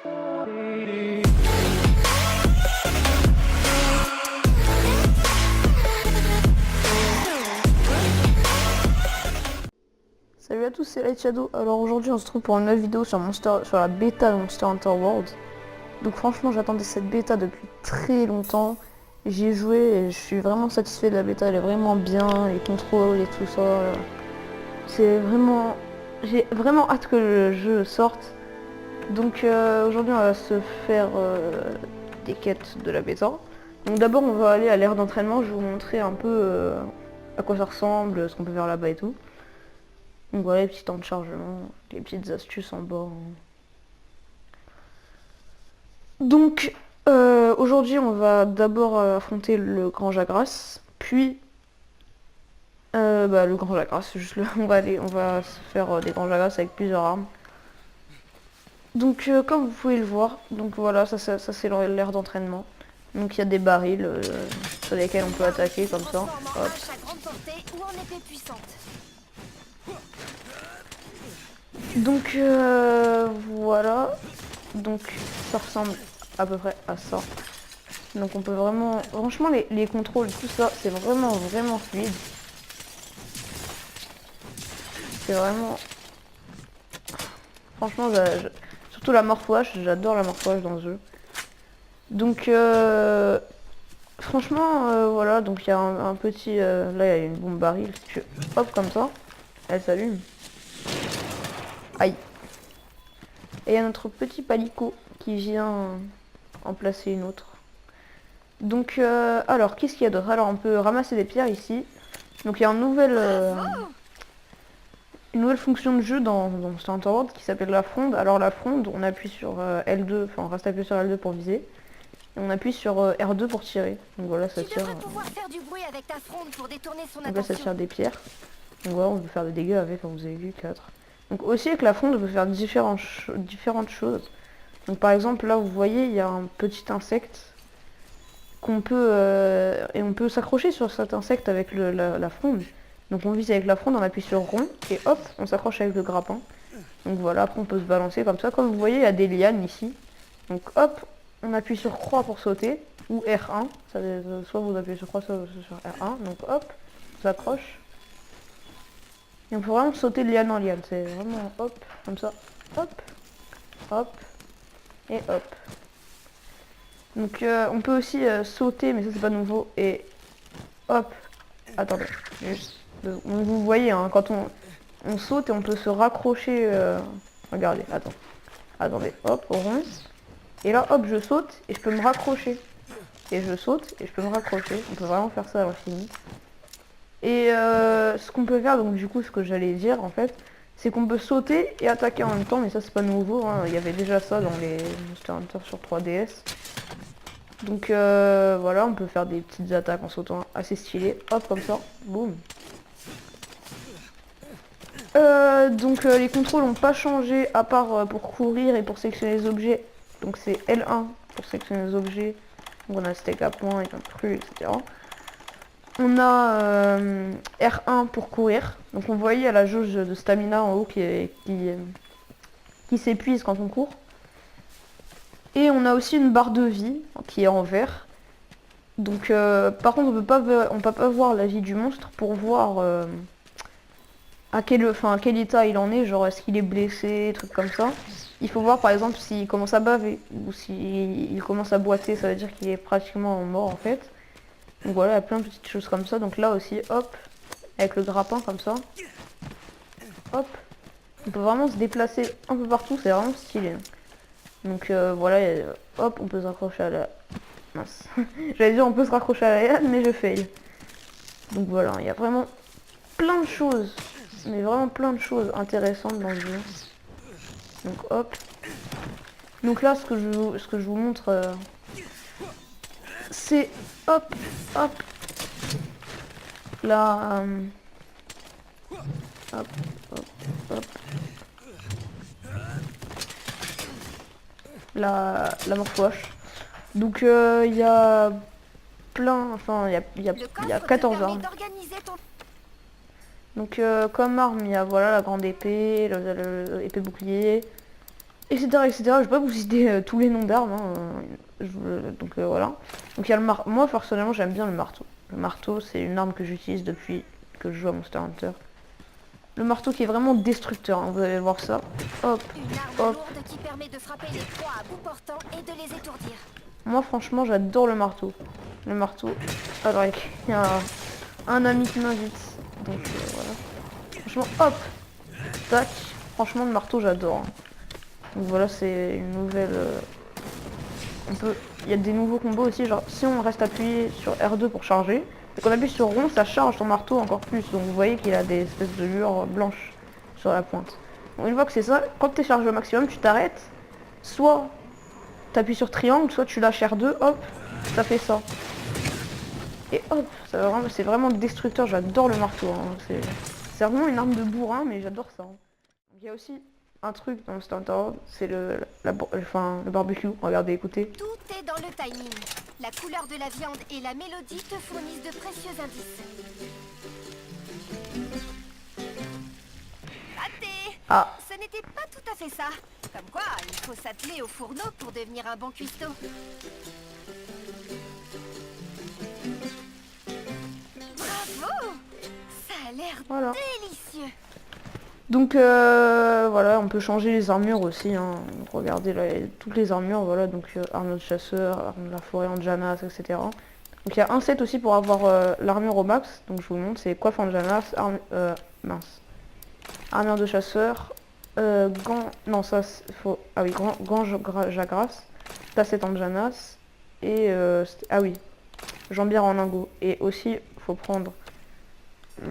Salut à tous, c'est Light Shadow. Alors aujourd'hui on se trouve pour une nouvelle vidéo sur la bêta de Monster Hunter World. Donc franchement j'attendais cette bêta depuis très longtemps. J'y ai joué et je suis vraiment satisfait de la bêta, elle est vraiment bien, les contrôles et tout ça. C'est vraiment... J'ai vraiment hâte que le jeu sorte. Donc aujourd'hui on va se faire des quêtes de la bêta. Donc d'abord on va aller à l'aire d'entraînement, je vais vous montrer un peu à quoi ça ressemble, ce qu'on peut faire là-bas et tout. Donc voilà les petits temps de chargement, les petites astuces en bas. Donc aujourd'hui on va d'abord affronter le Grand Jagras, puis le Grand Jagras, on va se faire des Grands Jagras avec plusieurs armes. Donc comme vous pouvez le voir, donc voilà, ça c'est l'aire d'entraînement. Donc il y a des barils sur lesquels on peut attaquer comme ça. Hop. Donc voilà, donc ça ressemble à peu près à ça. Donc on peut vraiment, franchement les contrôles, tout ça, c'est vraiment fluide. C'est vraiment, franchement, surtout la morphouage, j'adore la morphouage dans le jeu. Donc franchement, voilà, donc il y a un petit, là il y a une bombe baril, si tu hop comme ça, elle s'allume. Aïe. Et il y a notre petit palico qui vient en placer une autre. Donc alors qu'est-ce qu'il y a d'autre? Alors on peut ramasser des pierres ici. Donc il y a une nouvelle fonction de jeu dans Monster Hunter World qui s'appelle la fronde. Alors la fronde, on appuie sur L2, enfin on reste appuyé sur L2 pour viser. Et on appuie sur R2 pour tirer. Donc voilà, ça tire. Donc là ça tire des pierres. Donc voilà, on peut faire des dégâts avec, comme vous avez vu, 4. Donc aussi avec la fronde, on peut faire différentes choses. Donc par exemple là vous voyez, il y a un petit insecte qu'on peut et on peut s'accrocher sur cet insecte avec la fronde. Donc on vise avec la fronde, on appuie sur rond et hop, on s'accroche avec le grappin. Donc voilà, après on peut se balancer comme ça. Comme vous voyez, il y a des lianes ici. Donc hop, on appuie sur croix pour sauter ou R1. Soit vous appuyez sur croix, soit sur R1. Donc hop, on s'accroche. Et on peut vraiment sauter de liane en liane. C'est vraiment hop, comme ça. Hop, hop et hop. Donc on peut aussi sauter, mais ça c'est pas nouveau. Et hop, attendez, juste. Vous voyez, hein, quand on saute et on peut se raccrocher. Regardez, attendez, hop, on rond. Et là, hop, je saute et je peux me raccrocher. Et je saute et je peux me raccrocher. On peut vraiment faire ça à l'infini. Et ce qu'on peut faire, donc du coup, ce que j'allais dire en fait, c'est qu'on peut sauter et attaquer en même temps, mais ça c'est pas nouveau, hein. Il y avait déjà ça dans les Monster Hunter sur 3DS. Donc voilà, on peut faire des petites attaques en sautant assez stylées. Hop, comme ça, boum. Donc les contrôles n'ont pas changé à part pour courir et pour sélectionner les objets. Donc c'est L1 pour sélectionner les objets. Donc on a steak à point, et un cru, etc. On a R1 pour courir. Donc on voit il y a la jauge de stamina en haut qui s'épuise quand on court. Et on a aussi une barre de vie qui est en vert. Donc par contre on peut pas voir la vie du monstre pour voir à quel état il en est, genre est-ce qu'il est blessé, trucs comme ça. Il faut voir par exemple s'il commence à baver ou s'il commence à boiter, ça veut dire qu'il est pratiquement mort en fait. Donc voilà, il y a plein de petites choses comme ça. Donc là aussi, hop, avec le grappin comme ça. Hop, on peut vraiment se déplacer un peu partout, c'est vraiment stylé. Donc voilà, hop, on peut se raccrocher à la... Mince. J'allais dire on peut se raccrocher à la liane, mais je fail. Donc voilà, il y a vraiment plein de choses. Mais vraiment plein de choses intéressantes dans le jeu. Donc hop. Donc là, ce que je vous montre, c'est hop, hop. Là, hop, hop, hop. La morphouage. Donc il y a plein, enfin il y a 14 armes. Donc comme arme, il y a voilà la grande épée, l'épée bouclier, etc., etc. Je vais pas vous citer tous les noms d'armes, hein, donc voilà. Donc il y a moi personnellement j'aime bien le marteau. Le marteau c'est une arme que j'utilise depuis que je joue à Monster Hunter. Le marteau qui est vraiment destructeur, hein, vous allez voir ça. Hop, Une arme hop. lourde qui permet de frapper les proies à bout portant et de les étourdir. Moi franchement j'adore le marteau. Le marteau. Alors il y a un ami qui m'invite. Donc voilà. Franchement, hop, tac. Franchement le marteau j'adore, hein. Donc voilà, c'est une nouvelle... Il y a des nouveaux combos aussi, genre si on reste appuyé sur R2 pour charger, et qu'on appuie sur rond, ça charge son marteau encore plus. Donc vous voyez qu'il a des espèces de lueurs blanches sur la pointe. Donc une fois que c'est ça, quand tu es chargé au maximum, tu t'arrêtes. Soit tu appuies sur triangle, soit tu lâches R2, hop, ça fait ça. Et hop, c'est vraiment destructeur, j'adore le marteau, hein. C'est vraiment une arme de bourrin, mais j'adore ça, hein. Il y a aussi un truc dans le Hunter, c'est le barbecue. Regardez, écoutez. Tout est dans le timing. La couleur de la viande et la mélodie te fournissent de précieux indices. Raté! Ah, Ce n'était pas tout à fait ça. Comme quoi, il faut s'atteler au fourneau pour devenir un bon cuistot. Bravo! Ça a l'air voilà. délicieux. Donc voilà, on peut changer les armures aussi, hein. Donc, regardez là, toutes les armures, voilà, donc armure de chasseur, armure de la forêt en Janas, etc. Donc il y a un set aussi pour avoir l'armure au max, donc je vous le montre, c'est coiffe en Janas, mince. Armure de chasseur, gants, non ça faut, ah oui, gants Jagras, tassette en Janas, et ah oui, jambière en lingot. Et aussi, faut prendre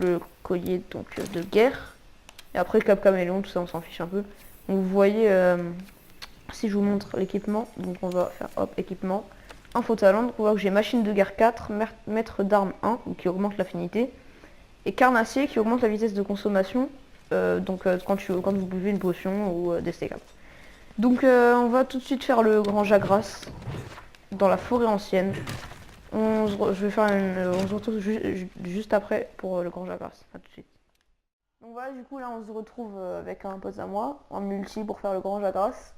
le collier donc de guerre. Et après Cap Caméléon, tout ça on s'en fiche un peu. Donc vous voyez, si je vous montre l'équipement, donc on va faire hop, équipement, info talent, donc on voit que j'ai machine de guerre 4, maître d'armes 1, donc qui augmente l'affinité, et carnassier qui augmente la vitesse de consommation, quand vous buvez une potion ou des steaks. Donc on va tout de suite faire le grand Jagras dans la forêt ancienne. On se retrouve juste après pour le grand Jagras. À tout de suite. Donc voilà, du coup là on se retrouve avec un pote à moi en multi pour faire le grand Jagras.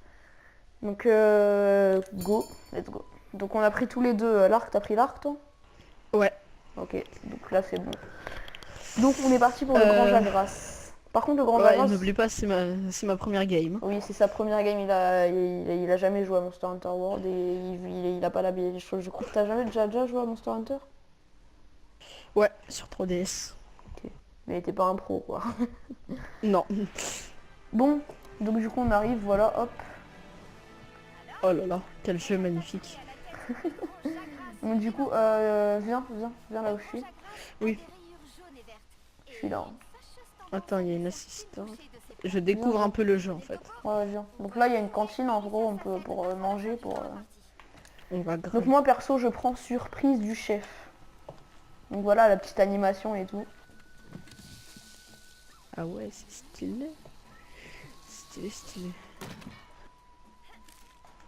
Donc go, let's go. Donc on a pris tous les deux l'arc. T'as pris l'arc toi? Ouais. Ok, donc là c'est bon. Donc on est parti pour le grand Jagras. Par contre le grand Ouais, Jagras... n'oublie pas, c'est ma première game. Oui, c'est sa première game, il a jamais joué à Monster Hunter World et il a pas l'habitude des choses. Je crois que t'as jamais déjà joué à Monster Hunter? Ouais, sur 3DS. Ok. Mais t'es pas un pro quoi. Non. Bon, donc du coup on arrive, voilà, hop. Oh là là, quel jeu magnifique. Donc du coup, viens là où je suis. Oui. Je suis là, hein. Attends, il y a une assistante. Je découvre un peu le jeu en fait. Ouais, viens. Donc là il y a une cantine en gros, on peut pour manger, On va Donc grave. moi perso je prends surprise du chef. Donc voilà la petite animation et tout. Ah ouais, c'est stylé. Stylé, stylé.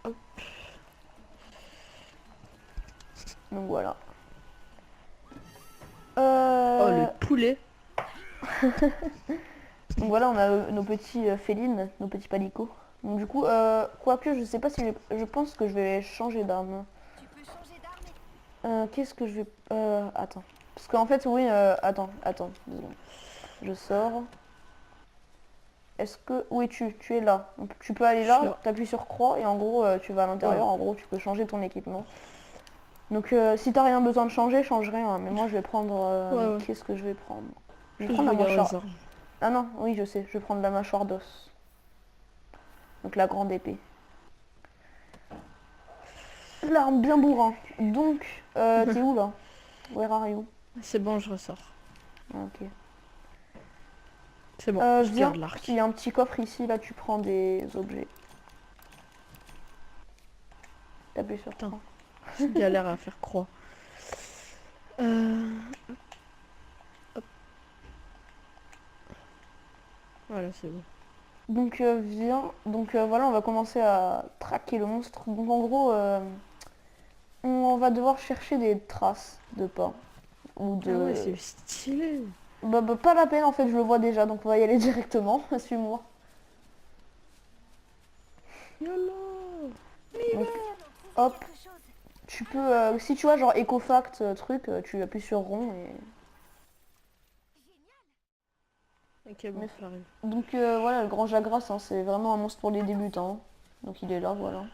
Hop. Donc voilà. Oh, le poulet. Donc voilà, on a nos petits félines, nos petits palicots. Donc du coup, quoique je sais pas si je pense que je vais changer d'arme. Tu peux changer d'arme. Qu'est-ce que je vais... attends. Parce qu'en fait, oui, attends, 2 secondes. Je sors. Est-ce que... Oui, tu es là. Donc, tu peux aller là, t'appuies sur croix et en gros, tu vas à l'intérieur. Ouais. En gros, tu peux changer ton équipement. Donc si t'as rien besoin de changer, change rien. Mais moi, je vais prendre... Ouais. Qu'est-ce que je vais prendre? Je vais Je prendre la regarde mâchoire... les armes. Ah non, oui, je sais. Je vais prendre la mâchoire d'os. Donc la grande épée. L'arme bien bourrin. Donc, t'es où là? Where are you? C'est bon, je ressors. Ah, ok. C'est bon, je Viens, garde l'arc. il y a un petit coffre ici, là tu prends des objets. T'appuies sur Putain. croix. Je galère à faire croix. Hop. Voilà, c'est bon. Donc viens, donc voilà, on va commencer à traquer le monstre. Donc en gros, on va devoir chercher des traces de pas. Ou de... Ah ouais, c'est stylé. Bah, pas la peine en fait, je le vois déjà, donc on va y aller directement. Suis-moi. YOLO. Donc, hop. Tu peux, si tu vois genre Ecofact truc, tu appuies sur rond et... Ok, bon, Mais- j'arrive. Donc voilà, le grand Jagras, hein, c'est vraiment un monstre pour les débutants. Donc il est là, voilà.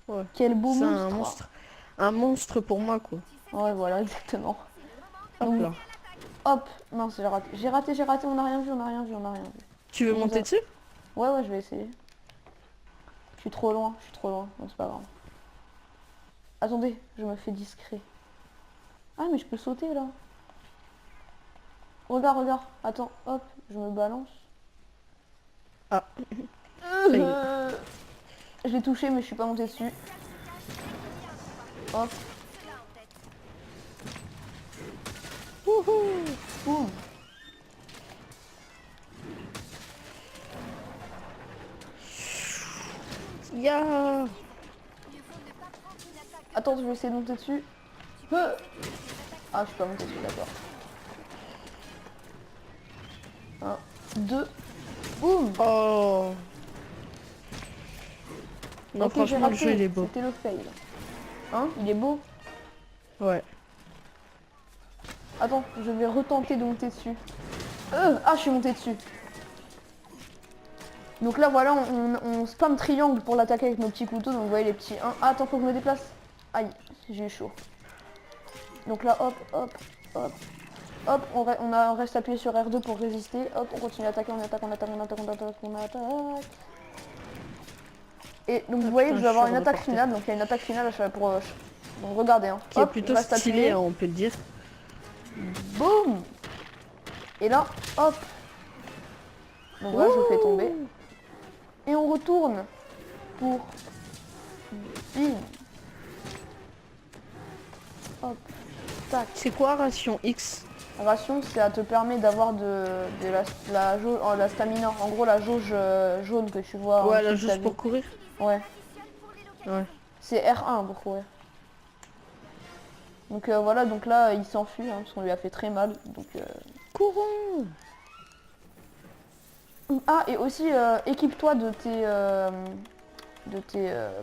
Ouais. Quel beau C'est monstre. un monstre. Un monstre pour moi, quoi. Ouais, voilà, exactement. Hop Donc, là. hop, mince, j'ai raté. J'ai raté, on n'a rien vu, on n'a rien vu, on n'a rien vu. Tu veux On nous monter a- dessus? Ouais, ouais, je vais essayer. Je suis trop loin, donc c'est pas grave. Attendez, je me fais discret. Ah, mais je peux sauter là. Regarde, regarde, attends, hop, je me balance. Ah. Ça y est. Je l'ai touché, mais je suis pas montée dessus. Hop, Wouhou. boum. Ya. Attends, je vais essayer de monter dessus. Ah, je suis pas montée dessus, d'accord. 1, 2, boum. Oh. Non, Ok, j'ai franchement, le jeu, il raté, est beau. c'était le fail. Hein, il est beau. Ouais. Attends, je vais retenter de monter dessus. Ah, je suis montée dessus. Donc là, voilà, on spam triangle pour l'attaquer avec nos petits couteaux. Donc vous voyez les petits 1. Ah, attends, faut que je me déplace. Aïe, j'ai eu chaud. Donc là, hop, hop, hop. Hop, on reste appuyé sur R2 pour résister. Hop, on continue à attaquer, on attaque, on attaque, on attaque, on attaque, on attaque. Et donc vous voyez, putain, je vais avoir je une suis attaque reporté. finale. Donc il y a une attaque finale à chaque pour... donc regardez, hein. Qui est Hop, plutôt je reste stylé, appuyé. hein, on peut le dire. Boum. Et là, hop. Donc là, je le fais tomber. Et on retourne pour... Bim. Hop. Tac. C'est quoi ration X? Ration, ça te permet d'avoir de la stamina. En gros, la jauge jaune que tu vois en Ouais, dessous là, de ta juste vie. pour courir. Ouais. Ouais. C'est R1 pour courir. Donc voilà, donc là, il s'enfuit, hein, parce qu'on lui a fait très mal. Donc, Courons. Ah, et aussi, équipe-toi de tes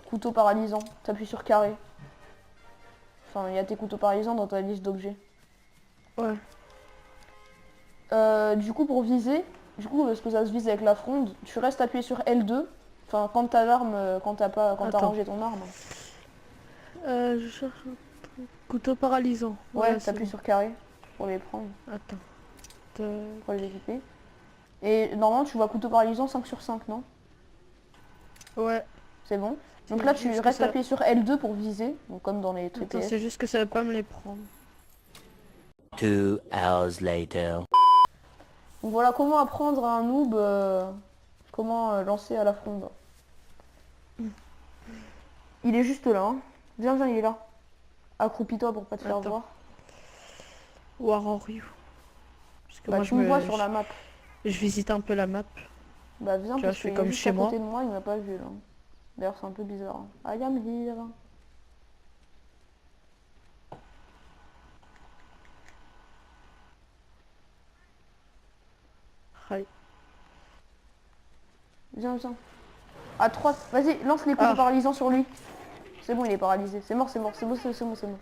couteaux paralysants. T'appuies sur carré. Enfin, il y a tes couteaux paralysants dans ta liste d'objets. Ouais. Du coup, pour viser, parce que ça se vise avec la fronde, tu restes appuyé sur L2. Enfin, quand t'as l'arme, quand t'as Attends. rangé ton arme. Je cherche un truc. Couteau paralysant. Ouais, c'est t'appuies bon. sur carré pour les prendre, Attends. pour les équiper. Et normalement, tu vois couteau paralysant 5 sur 5, non? Ouais. C'est bon. Donc C'est là, tu juste que restes ça- appuyé sur L2 pour viser, donc comme dans les Attends, TPS. c'est juste que ça va pas me les prendre. 2 hours later. Donc voilà comment apprendre à un noob comment lancer à la fronde. Il est juste là, hein. Viens, viens, il est là. Accroupis-toi pour pas te faire Attends. voir. War on Ryu. Parce que Bah moi, tu me vois sur la map. je visite un peu la map. Bah viens, Tu vois, parce je fais qu'il est comme juste chez à côté moi. de moi, il m'a pas vu là. D'ailleurs c'est un peu bizarre. I am here. Aïe. Viens, viens. À 3, vas-y, lance les coups Ah. paralysants sur lui. C'est bon, il est paralysé. C'est mort, c'est mort, c'est bon, c'est bon, c'est bon.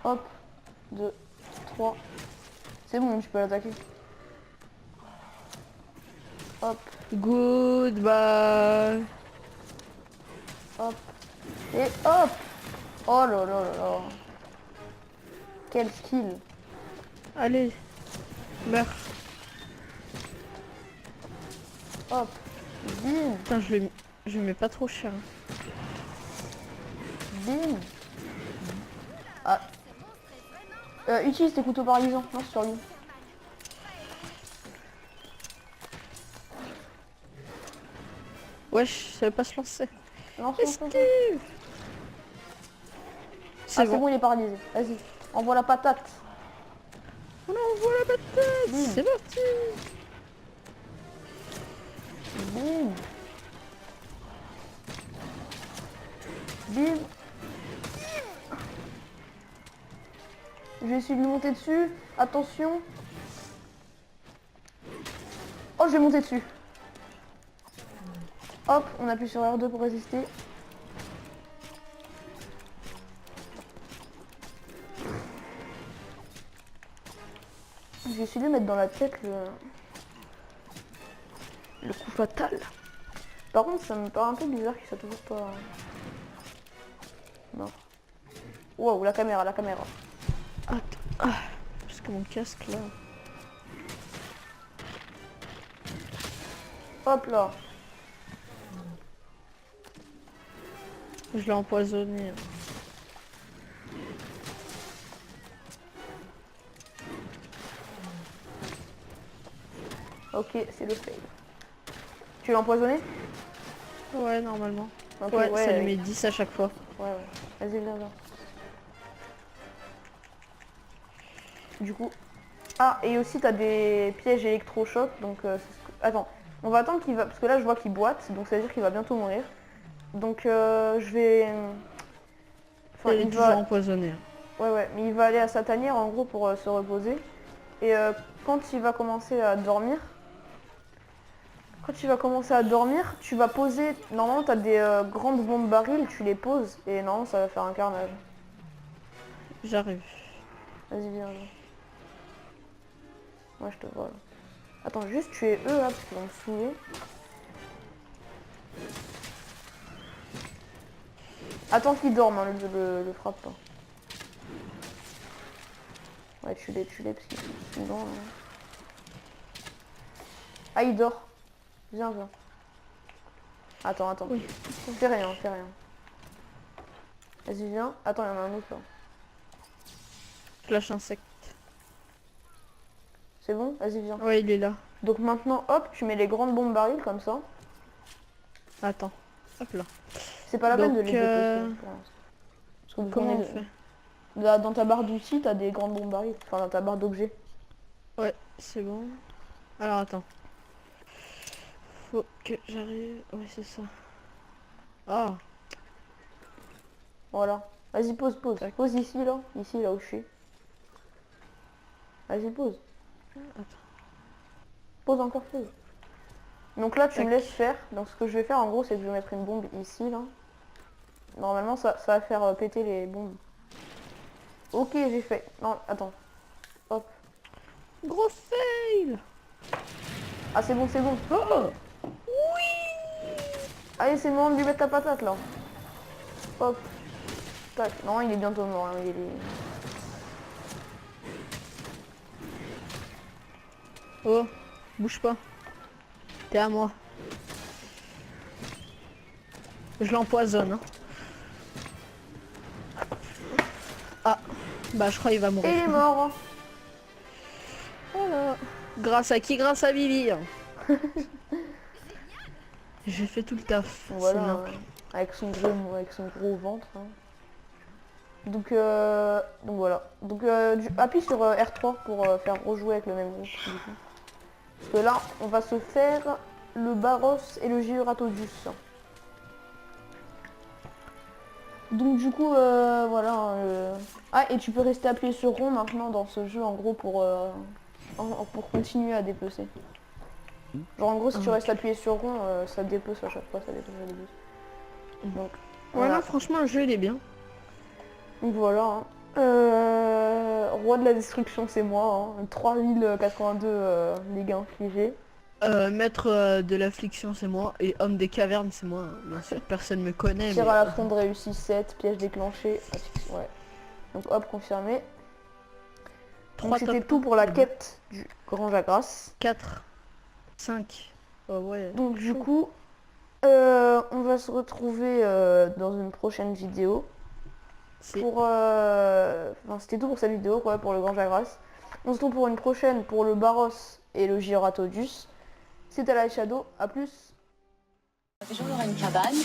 Hop, 2, 3. C'est bon, tu peux l'attaquer. Hop, Goodbye. hop. Et hop. Oh là là là là. Quel skill. Allez. Meurs. Hop. Bim, Putain, je le mets pas trop cher. Hein. bim. Ah. Utilise tes couteaux paralysants. Non, sur lui. Wesh, ça veut pas se lancer. Lance, lance, lance, lance. Esquive. Ah, C'est bon. il est paralysé. Vas-y, envoie la patate. On envoie la patate. Bim. C'est parti. Bim. Bim. Je vais essayer de lui monter dessus. Attention. Oh, je vais monter dessus. Oh, Hop, on appuie sur R2 pour résister. Je vais essayer de mettre dans la tête le coup fatal. Par contre, ça me paraît un peu bizarre qu'il soit toujours pas... Non. Wow, la caméra. Attends. Ah, parce que mon casque là. Hop là. Je l'ai empoisonné. Ok, c'est le fail. Tu l'as empoisonné? Ouais, normalement. Ok, Ouais, ça lui ouais. met 10 à chaque fois. Ouais. Vas-y, viens. Du coup... Ah, et aussi t'as des pièges électrochocs, donc... Attends, on va attendre qu'il va... Parce que là, je vois qu'il boite, donc ça veut dire qu'il va bientôt mourir. Donc, je vais... Enfin, Il est toujours empoisonné. Ouais, mais il va aller à sa tanière, en gros, pour se reposer. Et quand il va commencer à dormir... tu vas poser... Normalement, t'as des grandes bombes barils, tu les poses, et normalement, ça va faire un carnage. J'arrive. Vas-y, viens. Moi, je te vois, là. Attends, juste tuer eux, là, parce qu'ils vont me saouler. Attends qu'ils dorment, hein, le frappe pas. Ouais, tue-les, parce qu'ils sont saoulants, là. Ah, il dort. Viens. Attends. Oui. Fais rien. Vas-y, viens. Attends, il y en a un autre, là. Flash insecte. C'est bon? Vas-y, viens. Ouais, il est là. Donc maintenant, hop, tu mets les grandes bombes barils, comme ça. Attends. Hop là. C'est pas la peine de Donc, les dépecer, pour l'instant. Parce que vous comment on prenez fait? dans ta barre d'outils, t'as des grandes bombes barils. Enfin, dans ta barre d'objets. Ouais, c'est bon. Alors, attends. Faut que j'arrive... Ouais, c'est ça. Ah, Voilà. Vas-y, pose. Tac. Pose ici, là. Ici, là où je suis. Vas-y, pose. attends. Pose. Donc là, tu Tac. me laisses faire. Donc ce que je vais faire, en gros, c'est que je vais mettre une bombe ici, là. Normalement, ça va faire péter les bombes. Ok, j'ai fait. Non, attends. Hop. Gros fail. Ah, c'est bon. Oh, Allez, c'est le moment de lui mettre la patate, là. Hop. Tac. Non, il est bientôt mort, hein, oh, bouge pas. T'es à moi. Je l'empoisonne. Hein. Ah, bah je crois qu'il va Et mourir. il est mort. Voilà. Grâce à qui? Grâce à Billy. Hein. J'ai fait tout le taf. Voilà, C'est simple. avec son gros ventre, hein. Donc voilà. Donc appuie sur R3 pour faire rejouer avec le même groupe, du coup. Parce que là, on va se faire le Baros et le Georatodus. Donc du coup, voilà. Ah, et tu peux rester appuyé sur rond maintenant dans ce jeu, en gros, pour continuer à dépecer. Genre en gros, si tu restes appuyé sur rond, ça dépece à chaque fois, ça dépece à début. Donc Voilà, franchement, le jeu il est bien. Donc voilà. Hein. Roi de la destruction, c'est moi. Hein. 3082 dégâts infligés. Maître de l'affliction, c'est moi. Et homme des cavernes, c'est moi. Hein. Bien sûr, personne me connaît. Tir mais... à la fronde réussi 7, piège déclenché. Ouais. Donc hop, confirmé. Donc c'était tout pour la quête du Grand Jagras. 4, 5. Oh ouais. Donc du coup, on va se retrouver dans une prochaine vidéo. Pour enfin, c'était tout pour cette vidéo, quoi, pour le Grand Jagras. On se retrouve pour une prochaine pour le Baros et le Georatodus. C'était la Shadow, à plus. Un jour, il y aura une cabane.